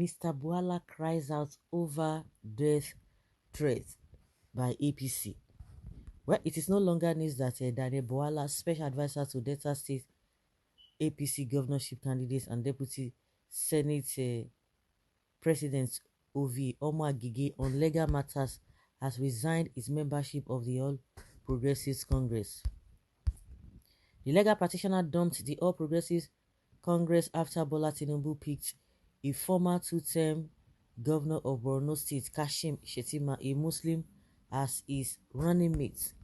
Mr. Bwala cries out over death threat by APC. Well, it is no longer news that Daniel Bwala, special advisor to Delta State APC governorship candidates and deputy Senate President Ovi Omoagige on legal matters, has resigned his membership of the All Progressives Congress. The legal practitioner dumped the All Progressives Congress after Bola Tinubu picked a former two-term governor of Borno State, Kashim Shettima, a Muslim, as his running mate.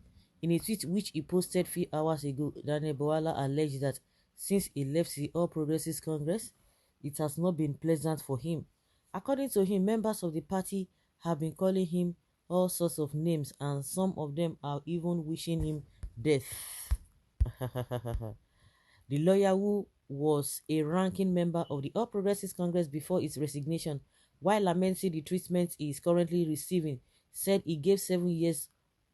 In a tweet which he posted 3 hours ago, Daniel Bwala alleged that since he left the All Progressives Congress, it has not been pleasant for him. According to him, members of the party have been calling him all sorts of names, and some of them are even wishing him death. The lawyer, who was a ranking member of the All Progressives Congress before its resignation, while lamenting the treatment he is currently receiving, said he gave 7 years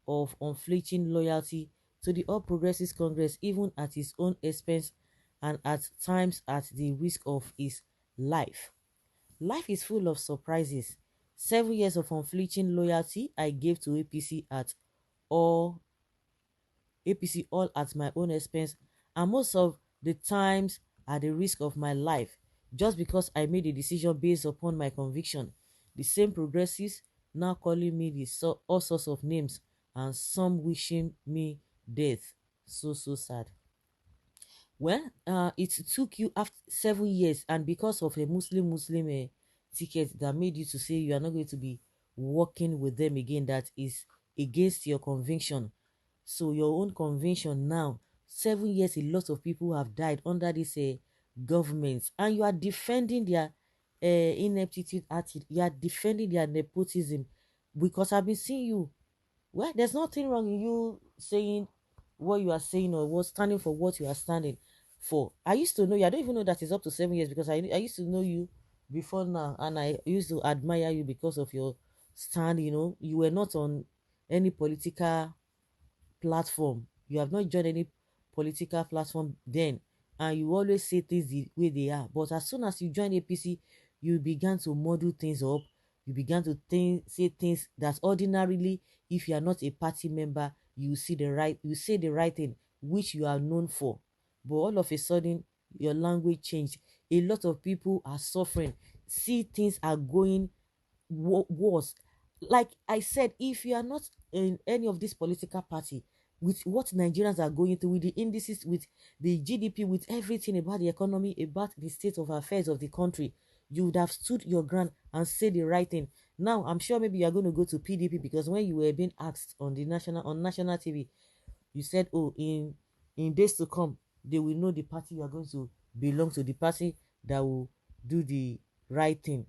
of unflinching loyalty to the All Progressives Congress, even at his own expense and at times at the risk of his life. Life is full of surprises. 7 years of unflinching loyalty I gave to APC all at my own expense, and most of the times at the risk of my life, just because I made a decision based upon my conviction. The same progressives now calling me all sorts of names, and some wishing me death. So sad. Well, it took you after 7 years, and because of a Muslim ticket that made you to say you are not going to be working with them again, that is against your conviction. So your own conviction now, 7 years, a lot of people have died under this government, and you are defending their ineptitude attitude. You are defending their nepotism, because I've been seeing you. Well, there's nothing wrong in you saying what you are saying, or what standing for what you are standing for. I used to know you. I don't even know that it's up to 7 years, because I used to know you before now, and I used to admire you because of your stand. You were not on any political platform. You have not joined any political platform then, and you always say things the way they are. But as soon as you join APC, you began to model things up. You began to say things that ordinarily, if you are not a party member, you say the right thing, which you are known for. But all of a sudden, your language changed. A lot of people are suffering. See, things are going worse. Like I said, if you are not in any of this political party, with what Nigerians are going through, with the indices, with the GDP, with everything about the economy, about the state of affairs of the country, you would have stood your ground and said the right thing. Now, I'm sure maybe you are going to go to PDP, because when you were being asked on national TV, you said, oh, in days to come, they will know the party you are going to belong to, the party that will do the right thing.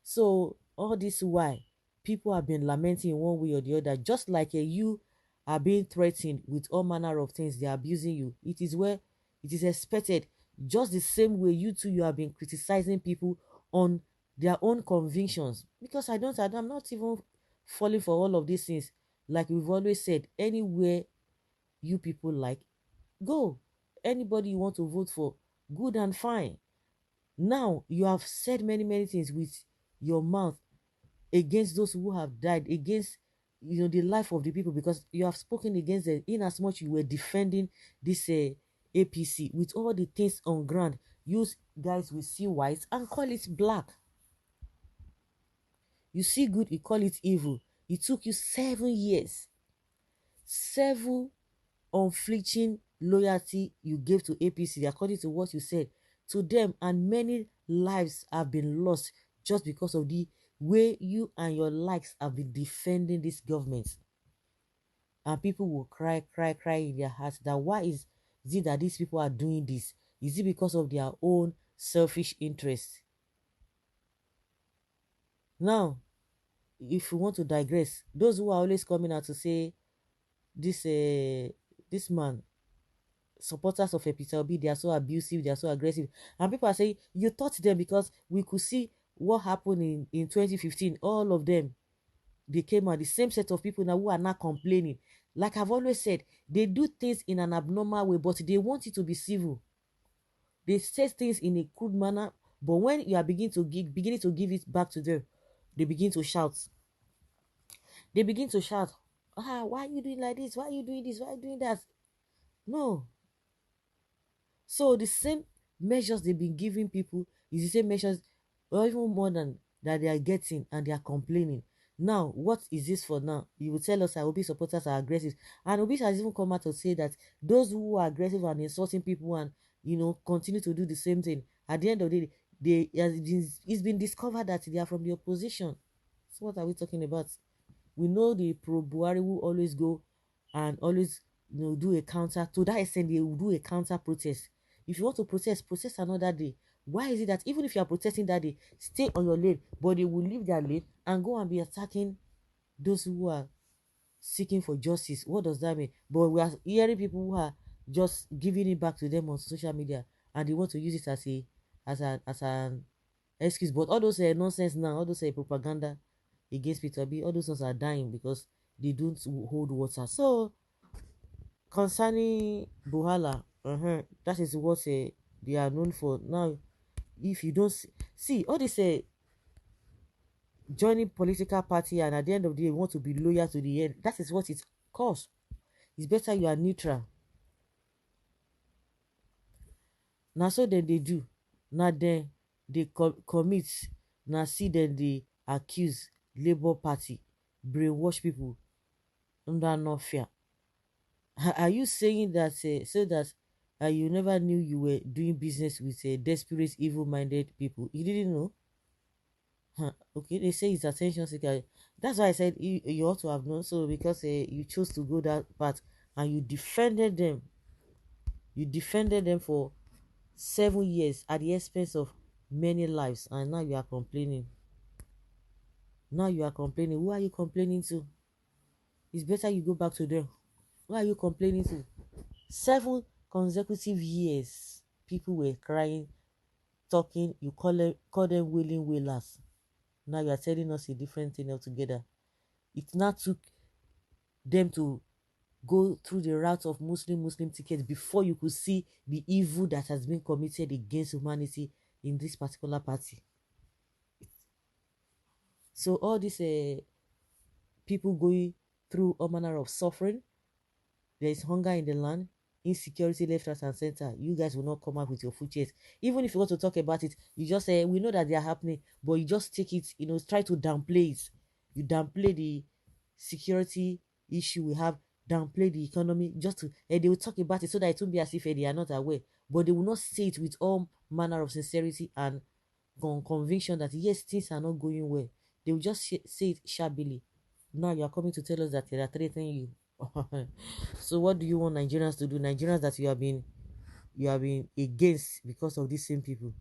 So all this why people have been lamenting in one way or the other, just like you are being threatened with all manner of things. They are abusing you. It is expected. Just the same way you have been criticizing people on their own convictions, because I'm not even falling for all of these things. Like we've always said, anywhere you people like, go. Anybody you want to vote for, good and fine. Now you have said many things with your mouth against those who have died, against the life of the people, because you have spoken against them, in as much you were defending this APC with all the things on ground. You guys will see white and call it black. You see good, you call it evil. It took you 7 years, 7 unflinching loyalty you gave to APC, according to what you said to them, and many lives have been lost just because of the way you and your likes have been defending this government. And people will cry in their hearts that why is it that these people are doing this? Is it because of their own selfish interests? Now, if you want to digress, those who are always coming out to say this man, supporters of Peter Obi, they are so abusive, they are so aggressive, and people are saying you taught them, because we could see what happened in 2015. All of them, they came out, the same set of people now who are not complaining. Like I've always said, they do things in an abnormal way, but they want it to be civil. They say things in a crude manner, But when you are beginning to give it back to them, they begin to shout. They begin to shout, why are you doing like this? Why are you doing this? Why are you doing that? No. So the same measures they've been giving people is the same measures, or even more than that they are getting, and they are complaining. Now, what is this for now? You will tell us that Obi supporters are aggressive. And Obi has even come out to say that those who are aggressive and insulting people and continue to do the same thing, at the end of the day, it's been discovered that they are from the opposition. So what are we talking about? We know the pro Buhari will always go and always do a counter. To that extent, they will do a counter protest. If you want to protest, protest another day. Why is it that even if you are protesting that day, stay on your lane, but they will leave their lane and go and be attacking those who are seeking for justice? What does that mean? But we are hearing people who are just giving it back to them on social media, and they want to use it as an excuse. But all those nonsense now, all those propaganda against Peter B, all those ones are dying because they don't hold water. So concerning Bwala, that is what they are known for. Now, if you don't see all this joining political party, and at the end of the day you want to be loyal to the end, that is what it costs. It's better you are neutral. Now so then they do. Now then they commit. Now see then they accuse Labour Party, brainwash people under no fear. Are you saying that so that you never knew you were doing business with desperate, evil-minded people? You didn't know? Okay, they say it's attention seeker. That's why I said you ought to have known. So because you chose to go that path and you defended them, for 7 years at the expense of many lives, and now you are complaining. Now you are complaining. Who are you complaining to? It's better you go back to them. Who are you complaining to? 7 consecutive years, people were crying, talking. You call them willing wailers. Now you are telling us a different thing altogether. It now took them to go through the route of Muslim tickets before you could see the evil that has been committed against humanity in this particular party. So all these people going through all manner of suffering, there is hunger in the land, insecurity left, right, and center. You guys will not come up with your full chest. Even if you want to talk about it, you just say, we know that they are happening, but you just take it, try to downplay it. You downplay the security issue we have, downplay the economy, just to, and they will talk about it so that it won't be as if they are not aware. But they will not say it with all manner of sincerity and conviction that yes, things are not going well. They will just say it shabbily. Now you are coming to tell us that they are threatening you. So what do you want Nigerians to do? Nigerians that you have been against because of these same people.